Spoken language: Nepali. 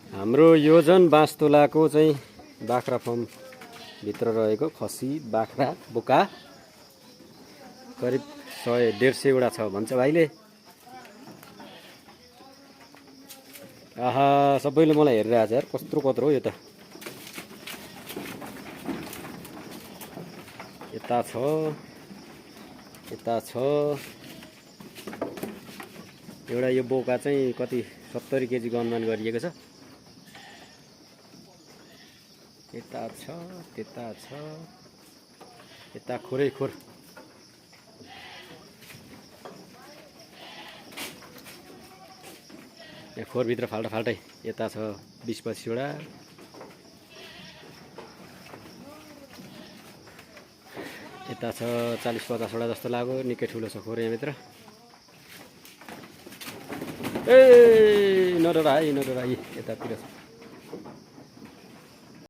हाम्रो योजन बाँसतोलाको चाहिँ बाख्रा फर्म भित्र रहेको खसी बाख्रा बोका करिब 100-150 वटा छ भन्छ भाइले। आहा सबैले मलाई हेरिरहेको छ यार, कत्रो कत्रो हो यो त। यता छ यता छ एउटा यो बोका चाहिँ कति 70 केजी अनुमान गरिएको छ। यता छ त्यता छ यता खोरै खोर। यहाँ खोरभित्र फाल्टा फाल्टै यता छ 20-25 वटा। यता छ 40-50 वटा जस्तो लाग्यो। निकै ठुलो छ खोर यहाँभित्र। ए नडराई यतातिर छ।